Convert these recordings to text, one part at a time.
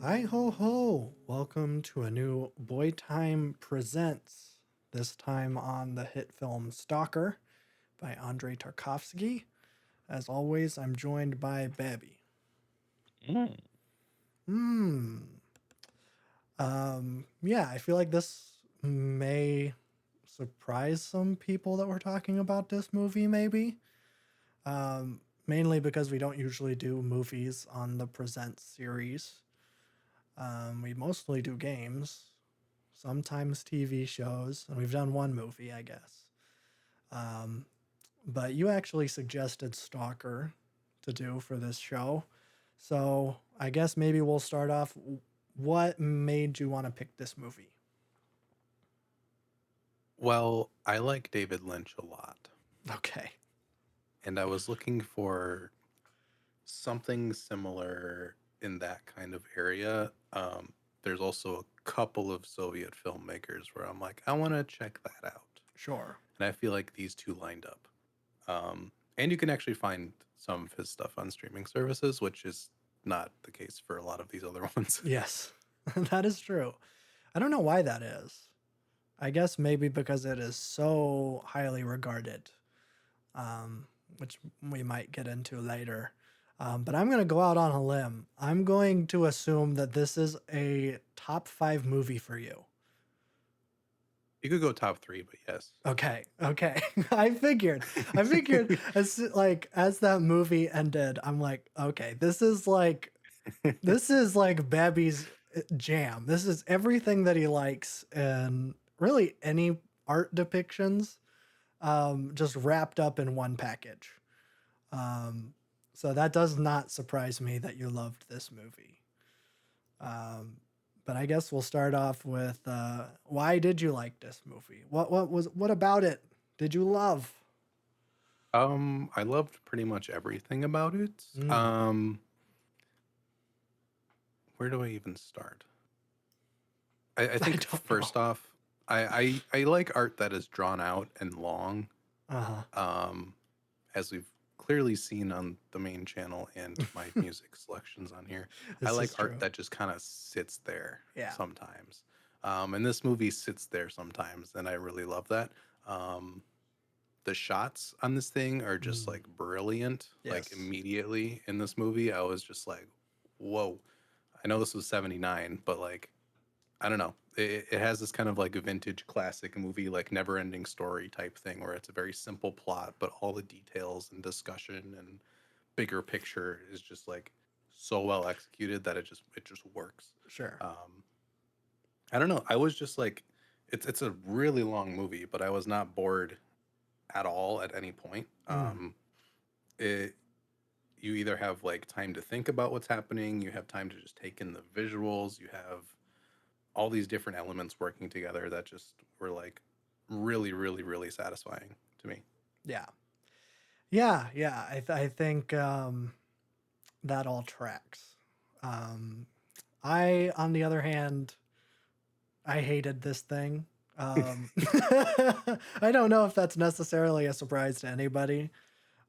Hi ho ho! Welcome to a new Boy Time Presents. This time on the hit film Stalker by Andrei Tarkovsky. As always, I'm joined by Babby. Mm. Hmm. Yeah, I feel like this may surprise some people that we're talking about this movie, maybe. Mainly because we don't usually do movies on the Presents series. We mostly do games, sometimes TV shows, and we've done one movie, I guess. Um, but you actually suggested Stalker to do for this show. So I guess maybe we'll start off. What made you want to pick this movie? Well, I like David Lynch a lot, Okay. and I was looking for something similar in that kind of area. There's also a couple of Soviet filmmakers where I'm like, I want to check that out, Sure. and I feel like these two lined up. And you can actually find some of his stuff on streaming services, which is not the case for a lot of these other ones. Yes, that is true. I don't know why that is. I guess maybe because it is so highly regarded, um, which we might get into later. But I'm going to go out on a limb. I'm going to assume that this is a top five movie for you. You could go top three, but yes. Okay, okay. I figured as that movie ended, I'm like, okay, this is like Babby's jam. This is everything that he likes and really any art depictions just wrapped up in one package. Um, so that does not surprise me that you loved this movie. Um, but I guess we'll start off with why did you like this movie? What about it did you love? I loved pretty much everything about it. Mm, Where do I even start? I I think don't know. first off, I like art that is drawn out and long, Uh huh. um, as we've clearly seen on the main channel and my music selections on here. I This like is art true. that just kind of sits there Yeah. sometimes. And this movie sits there sometimes, and I really love that. Um, the shots on this thing are just Mm, like brilliant. Like yes. immediately in this movie, I was just like, whoa. I know this was 79, but like I don't know. It has this kind of like a vintage classic movie, like never ending story type thing where it's a very simple plot, but all the details and discussion and bigger picture is just like so well executed that it just works. Sure. Um, I don't know. I was just like, it's a really long movie, but I was not bored at all at any point. Mm, It You either have like time to think about what's happening, you have time to just take in the visuals, you have all these different elements working together that just were like really, really, really satisfying to me. yeah. Yeah. Yeah. I think that all tracks. Um, on the other hand, I hated this thing. I don't know if that's necessarily a surprise to anybody,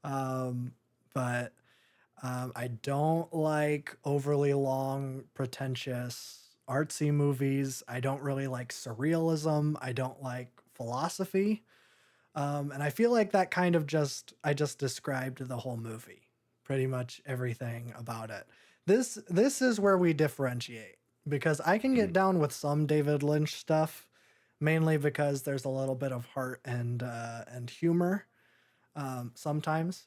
um, but I don't like overly long, pretentious, artsy movies. I don't really like surrealism. I don't like philosophy. And I feel like that kind of I just described the whole movie, pretty much everything about it. This is where we differentiate because I can get Mhm. down with some David Lynch stuff, mainly because there's a little bit of heart and humor sometimes.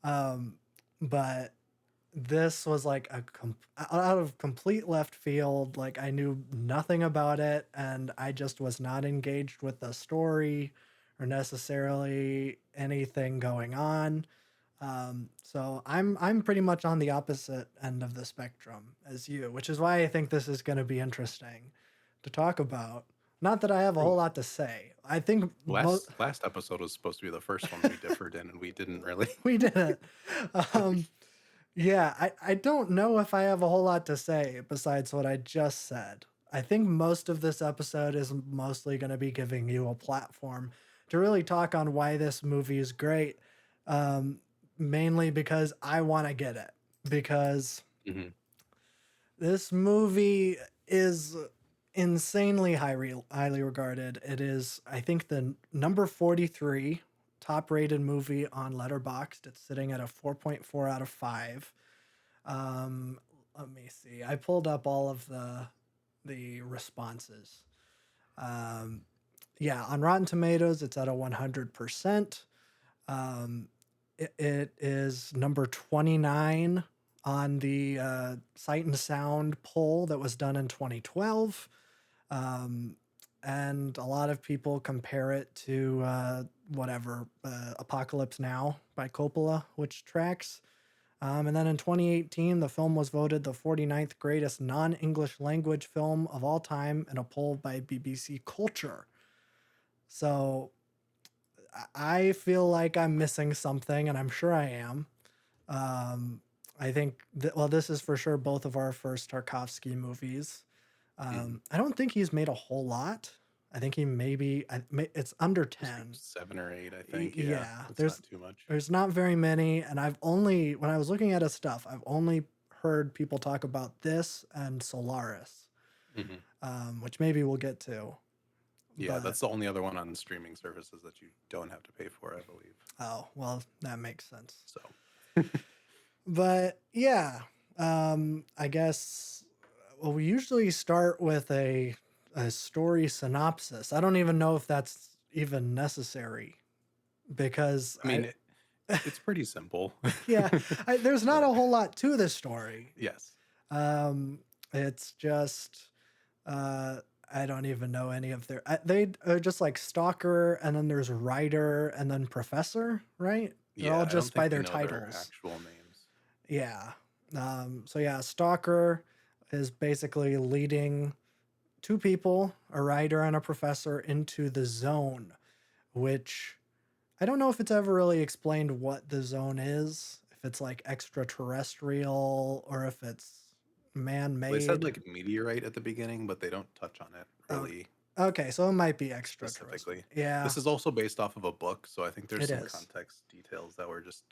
Um, but this was like out of complete left field. Like I knew nothing about it, and I just was not engaged with the story or necessarily anything going on. So I'm pretty much on the opposite end of the spectrum as you, which is why I think this is going to be interesting to talk about. Not that I have a whole True. lot to say. I think Last episode was supposed to be the first one we differed in, and we didn't really. we did it. Um, Yeah, I don't know if I have a whole lot to say besides what I just said. I think most of this episode is mostly going to be giving you a platform to really talk on why this movie is great. Um, Mainly because I want to get it. Because Mhm. This movie is insanely highly regarded. It is, I think, the number 43 top rated movie on Letterboxd. It's sitting at a 4.4 out of 5. Um, Let me see. I pulled up all of the responses. Um, yeah, on Rotten Tomatoes, it's at a 100%. Um, it is number 29 on the Sight and Sound poll that was done in 2012. Um, and a lot of people compare it to Apocalypse Now by Coppola, which tracks. And then in 2018, the film was voted the 49th greatest non English language film of all time in a poll by BBC Culture. So I feel like I'm missing something, and I'm sure I am. Um, I think well, this is for sure both of our first Tarkovsky movies. Mhm. I don't think he's made a whole lot. I think he maybe it's under Just like 10. 7 or 8, I think. Yeah, Yeah, it's not too much. there's not very many, and I've only when I was looking at his stuff, I've only heard people talk about this and Solaris, Hmm. which maybe we'll get to. Yeah, But that's the only other one on streaming services that you don't have to pay for, I believe. oh well, that makes sense. So, But yeah, I guess well, we usually start with a story synopsis. I don't even know if that's even necessary because I mean, it's pretty simple. yeah, there's not a But whole lot to this story. yes. Um, it's just uh, I don't even know any of their. They are just like Stalker, and then there's Writer, and then Professor. Right? They're all Yeah, I don't just by think we their know their titles. actual names. Yeah. So yeah, Stalker is basically leading two people, a writer and a professor, into the zone, which I don't know if it's ever really explained what the zone is, if it's like extraterrestrial or if it's Well, they said man-made. like meteorite at the beginning, but they don't touch on it Oh, really okay, so it might be extraterrestrial. specifically. Yeah, This is also based off of a book, so I think there's it some is. context details that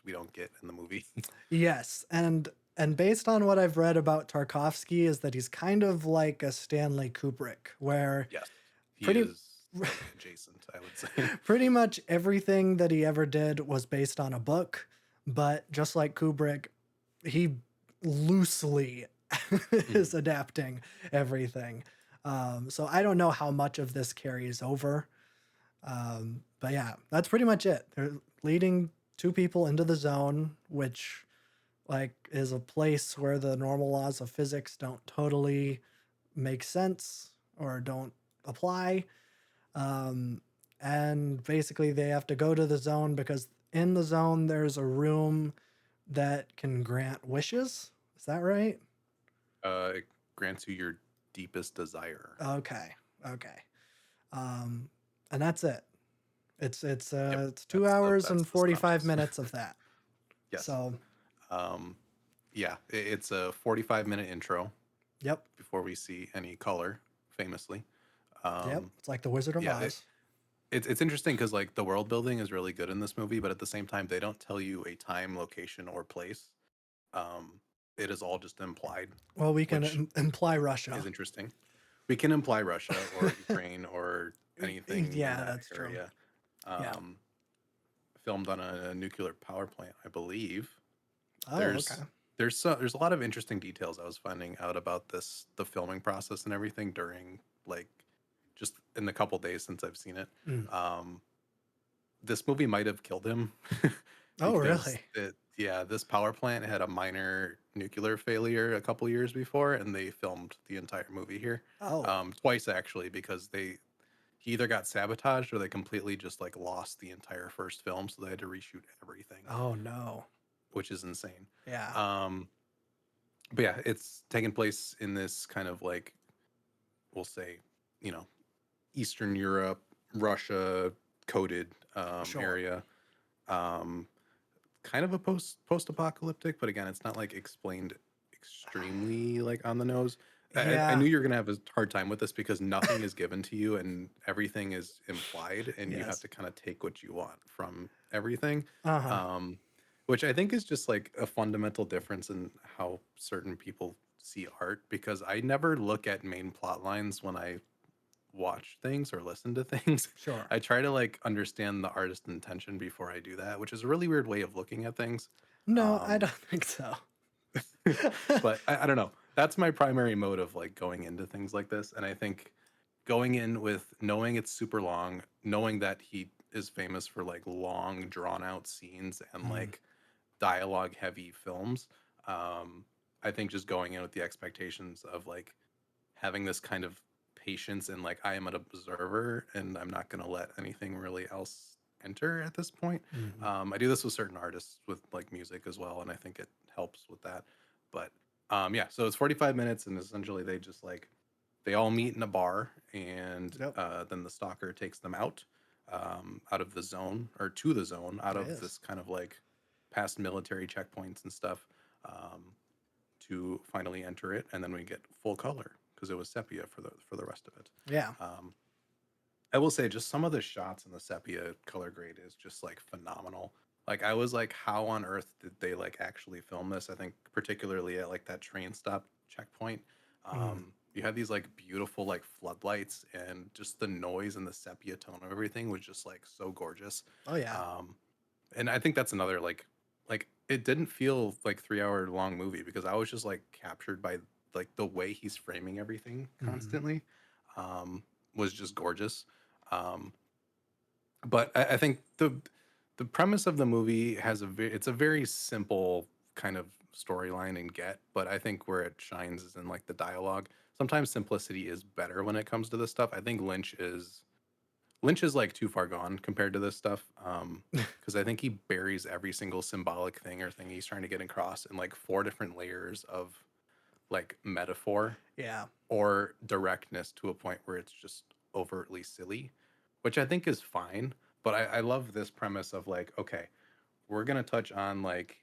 we don't get in the movie. Yes, and based on what I've read about Tarkovsky is that he's kind of like a Stanley Kubrick, where Yes, he pretty is like adjacent, I would say. pretty much everything that he ever did was based on a book, but just like Kubrick, he loosely Mhm. is adapting everything. So I don't know how much of this carries over. But yeah, that's pretty much it. They're leading two people into the zone, which like is a place where the normal laws of physics don't totally make sense or don't apply. Um, and basically, they have to go to the zone because in the zone, there's a room that can grant wishes. Is that right? It grants you your deepest desire. Okay. Okay. Um, and that's it. Yep, It's 2 hours that's and the 45 synopsis. minutes of that. Yes. So, Um, yeah, it's a 45-minute intro yep. before we see any color, famously. Yep. Um, It's like the Wizard of yeah, Oz. it's interesting because like the world building is really good in this movie, but at the same time, they don't tell you a time, location, or place. Um, it is all just implied, Well, we can which imply is Russia. interesting. We can imply Russia or Ukraine or anything in Yeah, that that's true. area. Yeah. Um, Filmed on a nuclear power plant, I believe. Oh, okay. There's a lot of interesting details I was finding out about the filming process and everything during like just in the couple days since I've seen it. Mm. Um, this movie might have killed him Oh, because really? this power plant had a minor nuclear failure a couple years before, and they filmed the entire movie here, Oh. twice actually, because he either got sabotaged or they completely just like lost the entire first film, so they had to reshoot everything, Oh, no. which is insane. Yeah. Um, but yeah, it's taking place in this kind of like we'll say, you know, Eastern Europe, Russia coded Sure. area. Um, Kind of a post apocalyptic, but again, it's not like explained extremely like on the nose. I Yeah. knew you were gonna have a hard time with this because nothing is given to you and everything is implied, and you have Yes. to kind of take what you want from everything. Uh-huh. Um, which I think is just like a fundamental difference in how certain people see art because I never look at main plot lines when I watch things or listen to things. Sure. I try to like understand the artist intention before I do that, which is a really weird way of looking at things. No, I Um, don't think so. but I don't know. That's my primary mode of like going into things like this. And I think going in with knowing it's super long, knowing that he is famous for like long, drawn out scenes and Mm, like dialogue heavy films. Um, I think just going in with the expectations of like having this kind of patience and like I am an observer and I'm not going to let anything really else enter at this point. mhm. I do this with certain artists with like music as well, and I think it helps with that. But yeah, so it's 45 minutes, and essentially they just like they all meet in a bar, and Yep. then the stalker takes them out of the zone or to the zone, out of Yes. this kind of like past military checkpoints and stuff. Um, to finally enter it, and then we get full color because it was sepia for the rest of it. Yeah. Um, I will say, just some of the shots in the sepia color grade is just like phenomenal. Like I was like, how on earth did they like actually film this? I think particularly at like that train stop checkpoint, Mm. you had these like beautiful like floodlights and just the noise and the sepia tone of everything was just like so gorgeous. Oh yeah. Um, and I think that's another like it didn't feel like 3 hour long movie because I was just like captured by like the way he's framing everything Hmm. constantly um was just gorgeous. Um but I think the premise of the movie has it's a very simple kind of storyline and get, but I think where it shines is in like the dialogue. Sometimes simplicity is better when it comes to this stuff. I think Lynch is like too far gone compared to this stuff. Because I think he buries every single symbolic thing or thing he's trying to get across in like four different layers of like metaphor Yeah. or directness to a point where it's just overtly silly, which I think is fine. But I love this premise of like, okay, we're gonna touch on like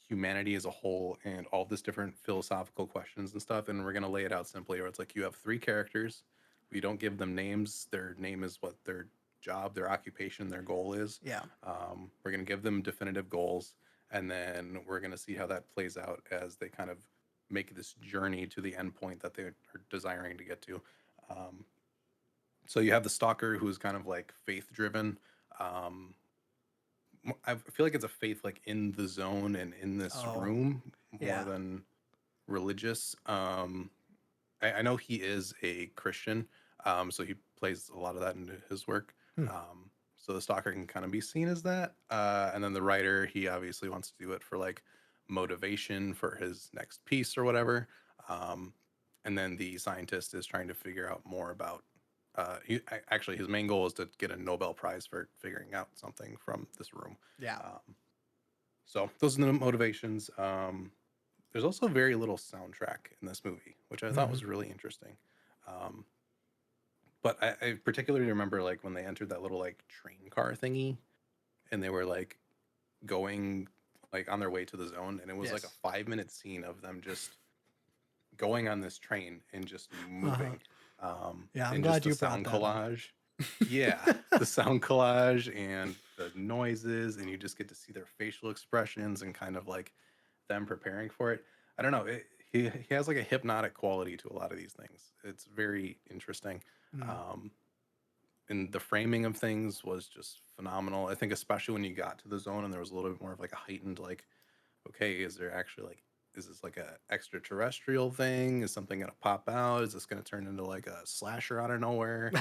humanity as a whole and all this different philosophical questions and stuff, and we're gonna lay it out simply. Where it's like you have three characters, we don't give them names. Their name is what their job, their occupation, their goal is. Yeah. We're gonna give them definitive goals, and then we're gonna see how that plays out as they kind of make this journey to the end point that they are desiring to get to. Um, so you have the stalker who's kind of like faith driven. Um, I feel like it's a faith like in the zone and in this Oh room more yeah. than religious. I know he is a Christian, so he plays a lot of that into his work. Hmm. So the stalker can kind of be seen as that, and then the writer he obviously wants to do it for like motivation for his next piece or whatever. Um, and then the scientist is trying to figure out more about. Actually, his main goal is to get a Nobel Prize for figuring out something from this room. Yeah. Um, so those are the motivations. There's also very little soundtrack in this movie, which I thought Hmm. was really interesting. Um, but I particularly remember like when they entered that little like train car thingy, and they were like going like on their way to the zone, and it was like a Yes. 5 minute scene of them just going on this train and just Uh-huh. moving, Yeah. I'm and just glad the you brought sound that up. collage. Yeah, the sound collage and the noises, and you just get to see their facial expressions and kind of like them preparing for it. I don't know. He has like a hypnotic quality to a lot of these things. It's very interesting. Mm. Um, and the framing of things was just phenomenal. I think especially when you got to the zone and there was a little bit more of like a heightened like, okay, is there actually like is this like a extraterrestrial thing? Is something gonna pop out? Is this gonna turn into like a slasher out of nowhere?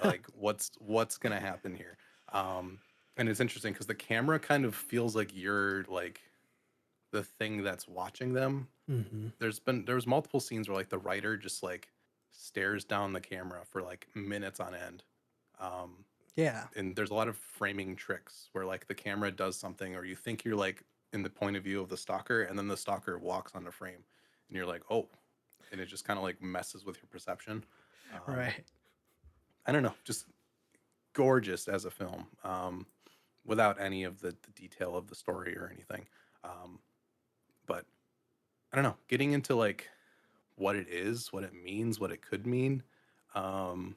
Like what's gonna happen here? Um, and it's interesting because the camera kind of feels like you're like the thing that's watching them. Hmm. There was multiple scenes where like the writer just like stares down the camera for like minutes on end. Um, Yeah. and there's a lot of framing tricks where like the camera does something or you think you're like in the point of view of the stalker and then the stalker walks on the frame and you're like, "Oh." And it just kind of like messes with your perception. Um, Right. I don't know, just gorgeous as a film. Without any of the detail of the story or anything. Um, but I don't know, getting into like what it is, what it means, what it could mean. Um,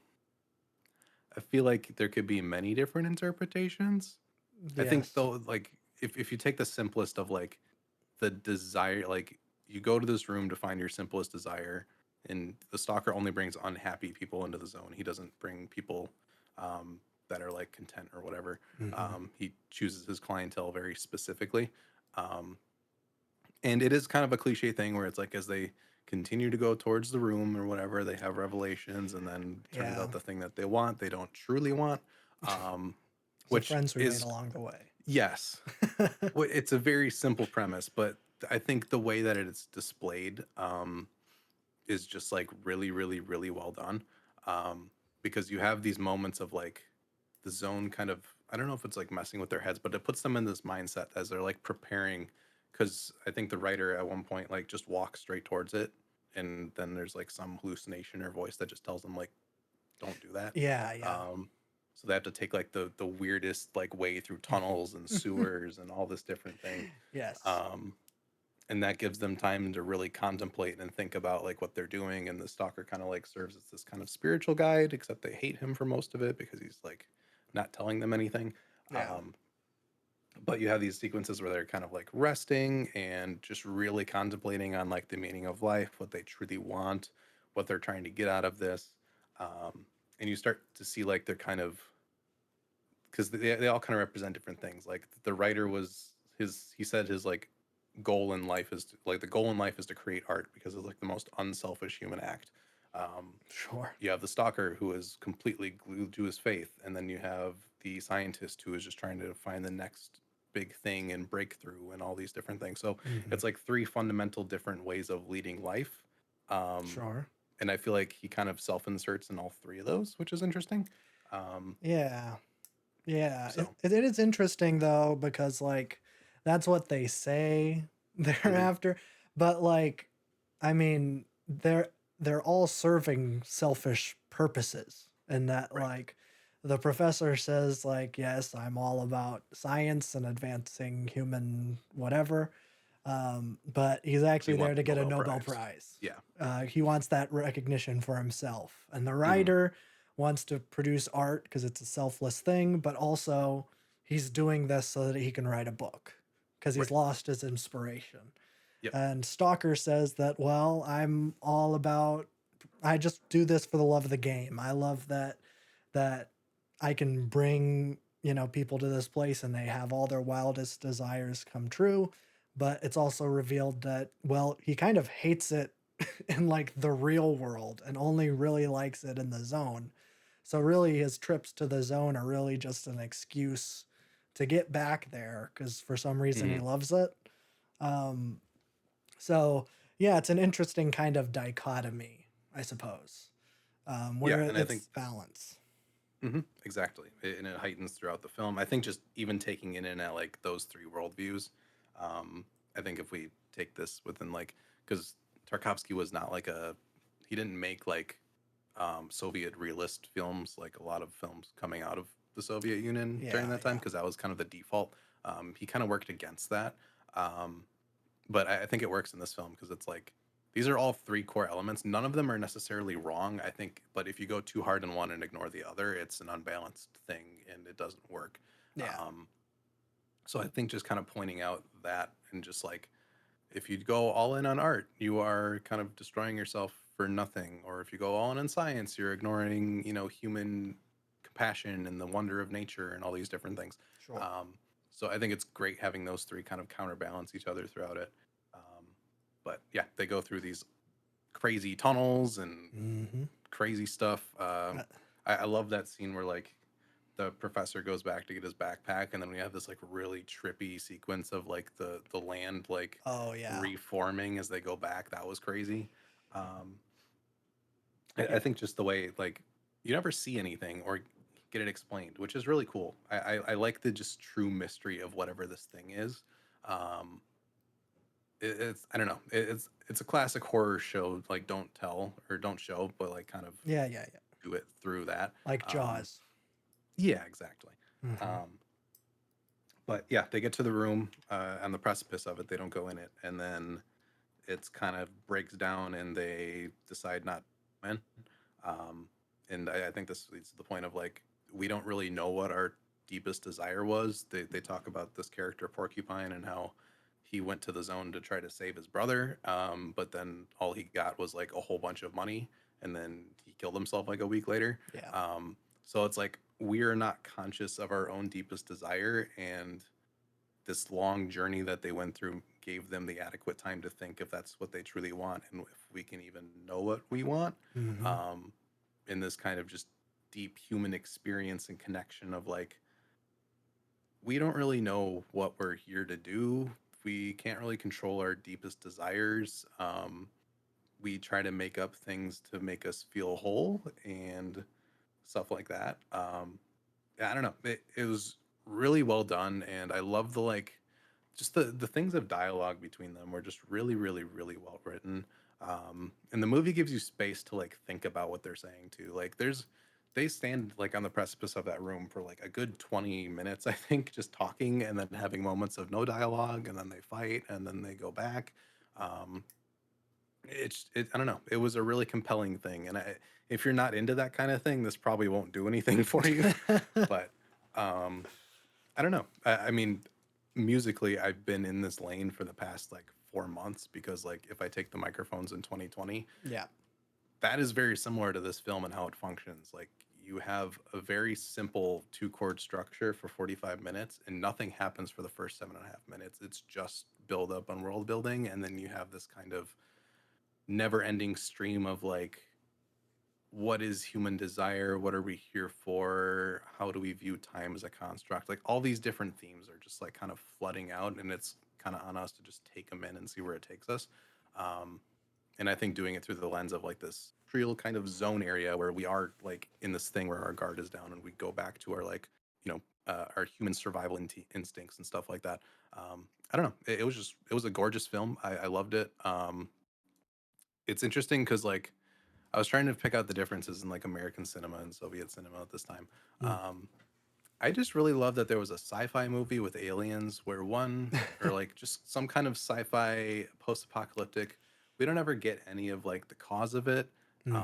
I feel like there could be many different interpretations. I think Yes. though, like if you take the simplest of like the desire, like you go to this room to find your simplest desire, and the stalker only brings unhappy people into the zone. He doesn't bring people that are like content or whatever. Hmm. He chooses his clientele very specifically. Um, and it is kind of a cliche thing where it's like as they continue to go towards the room or whatever, they have revelations, and then turns Yeah. out the thing that they want, they don't truly want. Um, The which friends we made is, along the way. yes, it's a very simple premise, but I think the way that it's displayed is just like really, really, really well done. Um, because you have these moments of like the zone kind of, I don't know if it's like messing with their heads, but it puts them in this mindset as they're like preparing. Because I think the writer at one point like just walks straight towards it, and then there's like some hallucination or voice that just tells them like, don't do that. Yeah, yeah. Um, so they have to take like the weirdest like way through tunnels and sewers and all this different thing. Yes. Um, and that gives them time to really contemplate and think about like what they're doing. And the stalker kind of like serves as this kind of spiritual guide, except they hate him for most of it because he's like not telling them anything. Yeah. um, but you have these sequences where they're kind of like resting and just really contemplating on like the meaning of life, what they truly want, what they're trying to get out of this. um, and you start to see like they're kind of, because they all kind of represent different things. Like the writer was his, he said his like goal in life is to, like the goal in life is to create art because it's like the most unselfish human act. um, Sure. you have the stalker who is completely glued to his faith, and then you have the scientist who is just trying to find the next big thing and breakthrough and all these different things. So Hmm. it's like three fundamental different ways of leading life. um, Sure. and I feel like he kind of self-inserts in all three of those, which is interesting. um, Yeah. Yeah. It, so it is interesting though, because like that's what they say they're mhm, after. But like, I mean, they're all serving selfish purposes. And that right. like the professor says, like, yes, I'm all about science and advancing human whatever. But he's He actually there wants to the get a Nobel Nobel Prize. Prize. Yeah. He wants that recognition for himself. And the Hmm. writer wants to produce art because it's a selfless thing, but also he's doing this so that he can write a book because he's Right. lost his inspiration. Yep. And Stalker says that, well, I'm all about, I just do this for the love of the game. I love that I can bring, people to this place and they have all their wildest desires come true. But it's also revealed that, well, he kind of hates it in like the real world and only really likes it in the zone. So really his trips to the zone are really just an excuse to get back there because for some reason he Hmm. loves it. Um, so yeah, it's an interesting kind of dichotomy, I suppose, Yeah, where and I think it's balance. exactly, and it heightens throughout the film. I think just even taking it in at like those three worldviews. Um, I think if we take this within like, because Tarkovsky was not like a, he didn't make like Soviet realist films like a lot of films coming out of the Soviet Union during Yeah, that time, yeah. because that was kind of the default. He kind of worked against that. Um, but I think it works in this film because it's like these are all three core elements. None of them are necessarily wrong, I think, but if you go too hard in one and ignore the other, it's an unbalanced thing and it doesn't work. Yeah. Um, so I think just kind of pointing out that, and just like if you go all in on art, you are kind of destroying yourself for nothing. Or if you go all in on science, you're ignoring, human compassion and the wonder of nature and all these different things. Sure. Um, so I think it's great having those three kind of counterbalance each other throughout it. Um, but yeah, they go through these crazy tunnels and Hmm. crazy stuff. Uh, I love that scene where like the professor goes back to get his backpack, and then we have this like really trippy sequence of like the land like oh yeah. reforming as they go back. That was crazy. Um, I Yeah. think just the way like you never see anything or get it explained, which is really cool. I like the just true mystery of whatever this thing is. Um, it's I don't know. It's a classic horror show. Like don't tell or don't show, but like kind of Yeah, yeah, yeah. do it through that. Like Um, Jaws. yeah, exactly. Hmm. Um, but yeah, they get to the room on the precipice of it. They don't go in it, and then it's kind of breaks down, and they decide not to win. Um, and I think this leads to the point of like we don't really know what our deepest desire was. They talk about this character Porcupine and how he went to the zone to try to save his brother, but then all he got was like a whole bunch of money, and then he killed himself like a week later. Yeah. So it's like we're not conscious of our own deepest desire, and this long journey that they went through gave them the adequate time to think if that's what they truly want and if we can even know what we want, Hmm. um, in this kind of just deep human experience and connection of like we don't really know what we're here to do. We can't really control our deepest desires. We try to make up things to make us feel whole and stuff like that. Yeah, I don't know. It was really well done, and I love the like just the things of dialogue between them were just really, really, really well written. And the movie gives you space to like think about what they're saying too. Like there's they stand like on the precipice of that room for like a good 20 minutes, I think, just talking and then having moments of no dialogue, and then they fight and then they go back. Um, I don't know. It was a really compelling thing, and if you're not into that kind of thing, this probably won't do anything for you. But um, I don't know. I mean, musically, I've been in this lane for the past like 4 months because, like, if I take the microphones in 2020, Yeah. that is very similar to this film and how it functions. Like, you have a very simple two chord structure for 45 minutes, and nothing happens for the first 7.5 minutes. It's just build up on world building, and then you have this kind of never ending stream of like what is human desire, what are we here for, how do we view time as a construct, like all these different themes are just like kind of flooding out, and it's kind of on us to just take them in and see where it takes us. um, and I think doing it through the lens of like this real kind of zone area where we are like in this thing where our guard is down and we go back to our like our human survival instincts and stuff like that. I don't know, it was just it was a gorgeous film. I loved it. It's interesting because like I was trying to pick out the differences in like American cinema and Soviet cinema at this time. Mm. Um, I just really love that there was a sci-fi movie with aliens where one or like just some kind of sci-fi post-apocalyptic. We don't ever get any of like the cause of it. Hmm.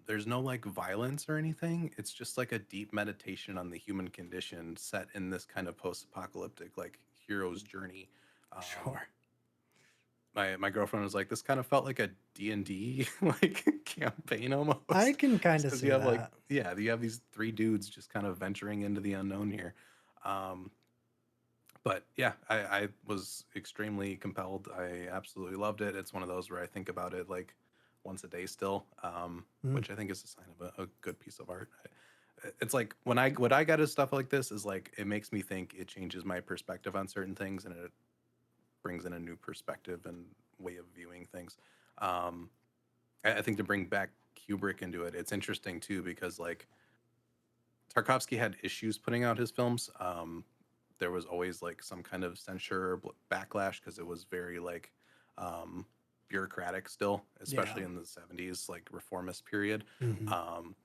There's no like violence or anything. It's just like a deep meditation on the human condition set in this kind of post-apocalyptic like hero's journey. Um, Sure. my girlfriend was like, this kind of felt like a D&D like campaign I almost, can kind just of because you see have like that. yeah, you have these three dudes just kind of venturing into the unknown here. um but yeah, I was extremely compelled. I absolutely loved it. It's one of those where I think about it like once a day still, Mm. which I think is a sign of a good piece of art. It's like when I what I got is stuff like this is like it makes me think, it changes my perspective on certain things, and it brings in a new perspective and way of viewing things. Um, I think to bring back Kubrick into it, it's interesting too because like Tarkovsky had issues putting out his films. There was always like some kind of censure or backlash because it was very like um, bureaucratic still, Yeah. especially in the 70s, like reformist period. Hmm. Um,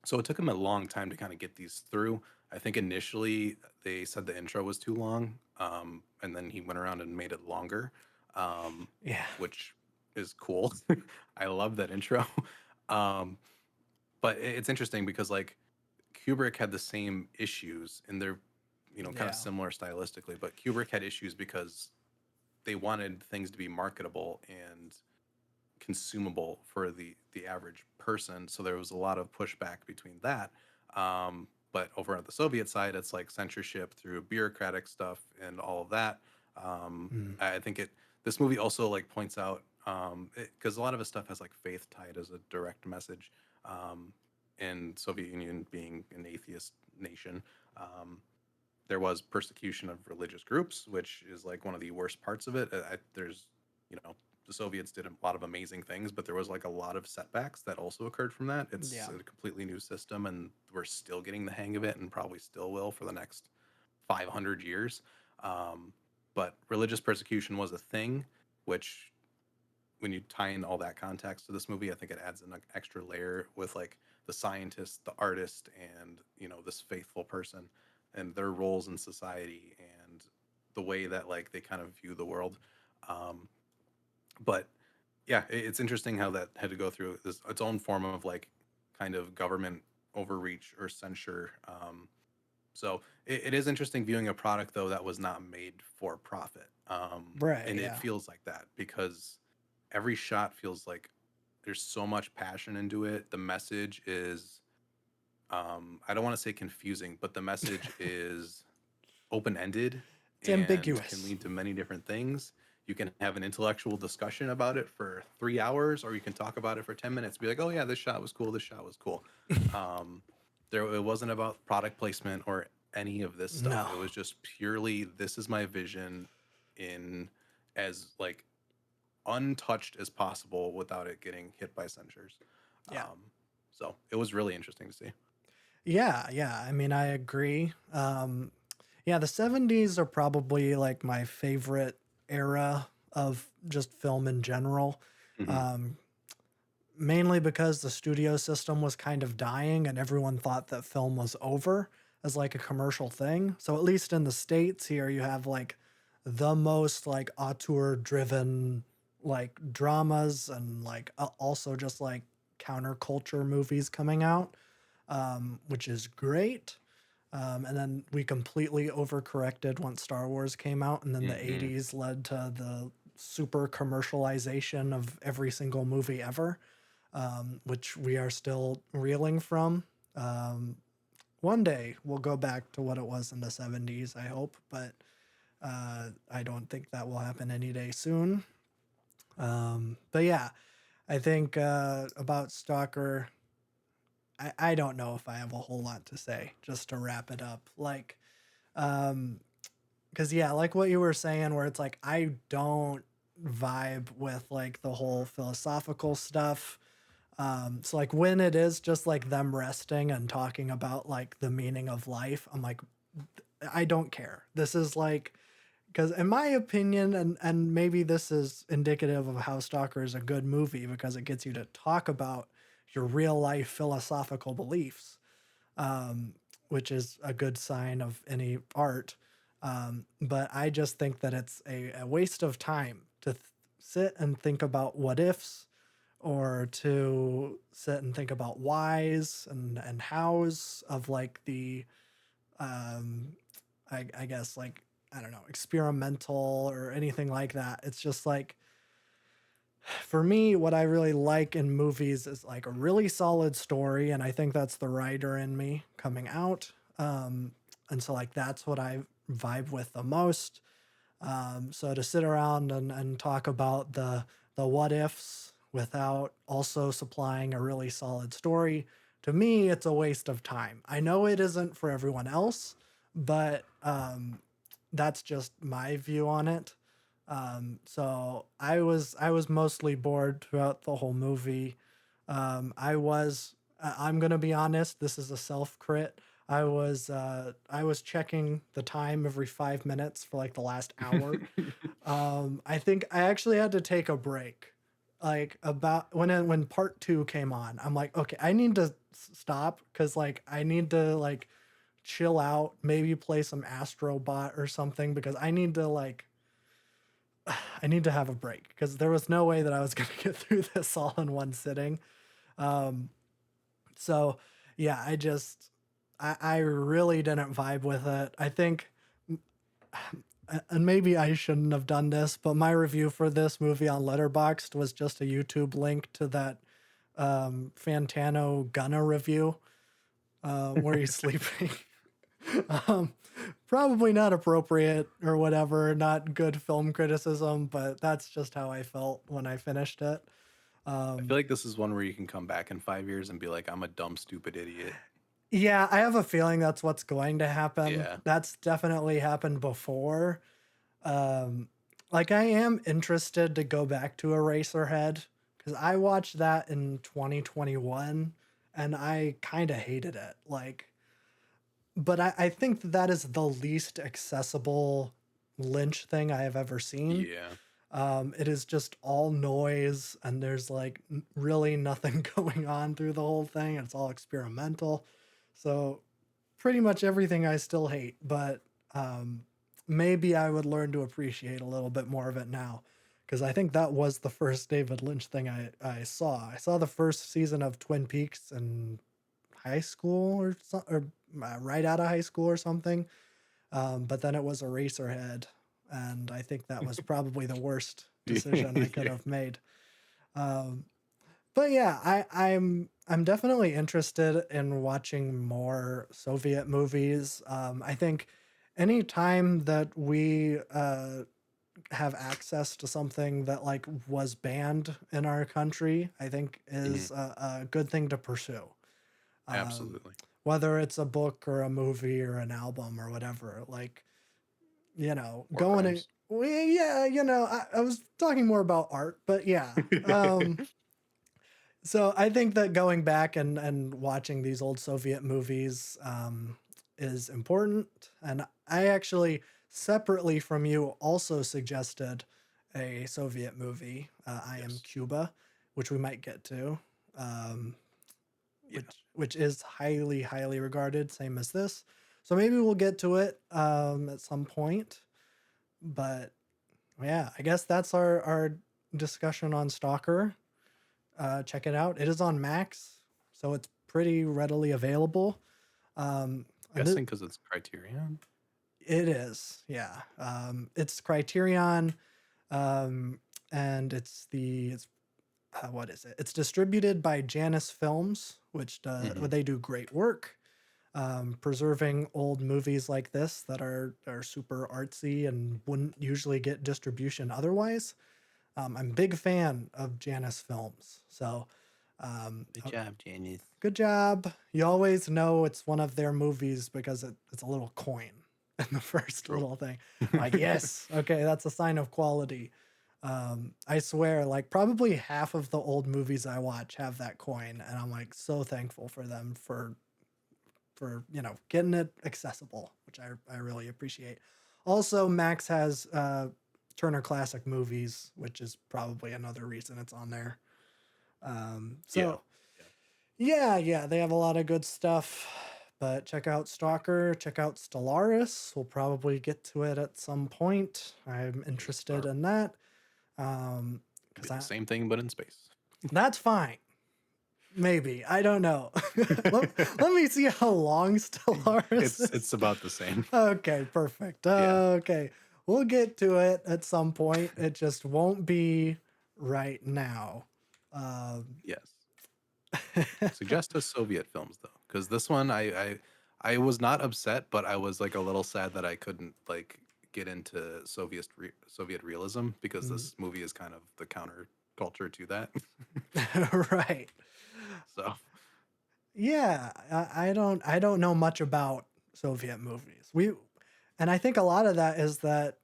so it took him a long time to kind of get these through. I think initially they said the intro was too long, and then he went around and made it longer, um, Yeah. which is cool. I love that intro. Um, but it's interesting because like Kubrick had the same issues, and they're kind of Yeah. similar stylistically. But Kubrick had issues because they wanted things to be marketable and consumable for the average person. So there was a lot of pushback between that. But over at the Soviet side, it's like censorship through bureaucratic stuff and all of that. Mm. I think it. This movie also like points out because a lot of his stuff has like faith tied as a direct message. Um, and Soviet Union being an atheist nation, um, there was persecution of religious groups, which is like one of the worst parts of it. There's, you know, the Soviets did a lot of amazing things, but there was like a lot of setbacks that also occurred from that. It's Yeah. a completely new system, and we're still getting the hang of it, and probably still will for the next 500 years. Um, but religious persecution was a thing, which when you tie in all that context to this movie, I think it adds an extra layer with like the scientist, the artist, and this faithful person and their roles in society and the way that like they kind of view the world. Um, but yeah, it's interesting how that had to go through this its own form of like kind of government overreach or censure. So it is interesting viewing a product though that was not made for profit. Right, And it yeah. feels like that because every shot feels like there's so much passion into it. The message is, I don't want to say confusing, but the message is open ended It's and can ambiguous. lead to many different things. You can have an intellectual discussion about it for 3 hours, or you can talk about it for 10 minutes. Be like, oh yeah, this shot was cool. This shot was cool. Um, it wasn't about product placement or any of this stuff. No. It was just purely this is my vision in as like untouched as possible without it getting hit by censures. Yeah. Um, so it was really interesting to see. Yeah, yeah. I mean, I agree. Yeah, the 70s are probably like my favorite era of just film in general. Hmm. Um, Mainly because the studio system was kind of dying and everyone thought that film was over as like a commercial thing. So at least in the States here, you have like the most like auteur driven like dramas and like also just like counterculture movies coming out, which is great. And then we completely overcorrected once Star Wars came out, and then the Hmm. 80s led to the super commercialization of every single movie ever, which we are still reeling from. Um, One day we'll go back to what it was in the 70s, I hope, but I don't think that will happen any day soon. But yeah, I think about Stalker, I don't know if I have a whole lot to say just to wrap it up. Like, um, because yeah, like what you were saying, where it's like I don't vibe with like the whole philosophical stuff. So like when it is just like them resting and talking about like the meaning of life, I'm like, I don't care. This is like, because in my opinion, and maybe this is indicative of how Stalker is a good movie because it gets you to talk about your real life philosophical beliefs, um, which is a good sign of any art. But I just think that it's a waste of time to sit and think about what ifs or to sit and think about whys and hows of like the um I guess like I don't know experimental or anything like that. It's just like for me what I really like in movies is like a really solid story, and I think that's the writer in me coming out. And so like that's what I vibe with the most. So to sit around and talk about the what ifs without also supplying a really solid story, to me, it's a waste of time. I know it isn't for everyone else, but that's just my view on it. So I was mostly bored throughout the whole movie. I'm gonna be honest. This is a self crit. I was checking the time every 5 minutes for like the last hour. I think I actually had to take a break, like about when part two came on. I'm like, okay, I need to stop because like I need to like chill out, maybe play some Astrobot or something because I need to have a break because there was no way that I was gonna get through this all in one sitting. Um, so yeah, I really didn't vibe with it. I think and maybe I shouldn't have done this, but my review for this movie on Letterboxd was just a YouTube link to that Fantano Gunna review where he's sleeping. um, Probably not appropriate or whatever, not good film criticism, but that's just how I felt when I finished it. I Um, feel like this is one where you can come back in 5 years and be like, I'm a dumb, stupid idiot. yeah, I have a feeling that's what's going to happen. Yeah. That's definitely happened before. Um, like I am interested to go back to Eraserhead because I watched that in 2021 and I kind of hated it. Like, but I think that is the least accessible Lynch thing I have ever seen. Yeah. It is just all noise and there's like really nothing going on through the whole thing. It's all experimental. So pretty much everything I still hate, but um, maybe I would learn to appreciate a little bit more of it now. Because I think that was the first David Lynch thing I saw. I saw the first season of Twin Peaks in high school or right out of high school or something. But then it was Eraserhead, and I think that was probably the worst decision I could Yeah. have made. Um, but yeah, I'm definitely interested in watching more Soviet movies. I think any time that we have access to something that like was banned in our country, I think Mhm. is a good thing to pursue. Um, Absolutely. whether it's a book or a movie or an album or whatever, like War going to crimes. well, yeah, I was talking more about art, but yeah. So I think that going back and watching these old Soviet movies is important. And I actually, separately from you, also suggested a Soviet movie, I Am Yes. Cuba, which we might get to, um, Yeah. which is highly, highly regarded, same as this. So maybe we'll get to it at some point. But yeah, I guess that's our discussion on Stalker. Check it out. It is on Max, so it's pretty readily available. And Guessing because it's Criterion. it is, yeah. It's Criterion, um, and it's what is it? It's distributed by Janus Films, which Hmm. they do great work preserving old movies like this that are super artsy and wouldn't usually get distribution otherwise. I'm a big fan of Janus Films, so um, Good job, Janice. good job. You always know it's one of their movies because it's a little coin in the first True. little thing. Like, yes, okay, that's a sign of quality. I swear, like probably half of the old movies I watch have that coin, and I'm like so thankful for them for getting it accessible, which I really appreciate. Also, Max has Turner Classic Movies, which is probably another reason it's on there. Yeah. So Yeah. yeah, they have a lot of good stuff. But check out Stalker, check out Stellaris. We'll probably get to it at some point. I'm Yes, interested sir. in that. Could be Because the I same thing, but in space. that's fine. Maybe. I don't know. let me see how long Stellaris It's is. about the same. Okay, perfect. Yeah. Okay. We'll get to it at some point. It just won't be right now. Um, Yes. Suggest us Soviet films though, because this one I was not upset, but I was like a little sad that I couldn't like get into Soviet realism because mm, this movie is kind of the counter culture to that. right. So Yeah, I don't know much about Soviet movies. And I think a lot of that is that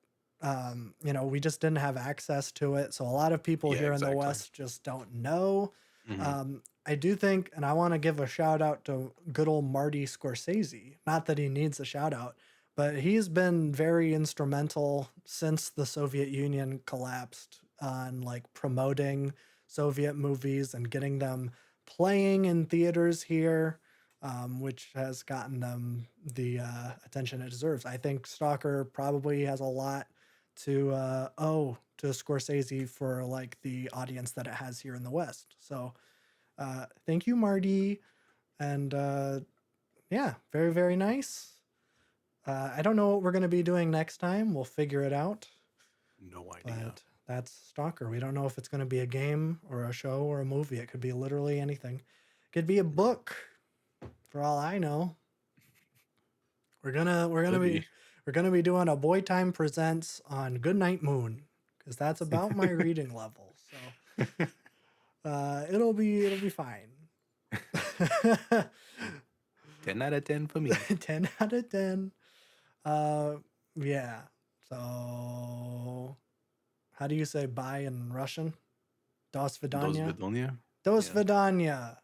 we just didn't have access to it. So a lot of people yeah, here in the exactly. West just don't know. Hmm. I do think, and I want to give a shout out to good old Marty Scorsese. Not that he needs a shout out, but he's been very instrumental since the Soviet Union collapsed on like promoting Soviet movies and getting them playing in theaters here, which has gotten them the attention it deserves. I think Stalker probably has a lot to owe to Scorsese for like the audience that it has here in the West. So thank you, Marty, and yeah, very very nice. I don't know what we're going to be doing next time. We'll figure it out. No idea. But that's Stalker. We don't know if it's going to be a game or a show or a movie. It could be literally anything. It could be a Mhm. book, for all I know. We're gonna Could be be. we're gonna be doing a Boy Time Presents on Goodnight Moon because that's about my reading level. So it'll be fine. 10 out of 10 for me. 10 out of 10. Uh, yeah. So how do you say bye in Russian? Dos Dos vidanya. Vidonia? Dos Yeah. vidanya.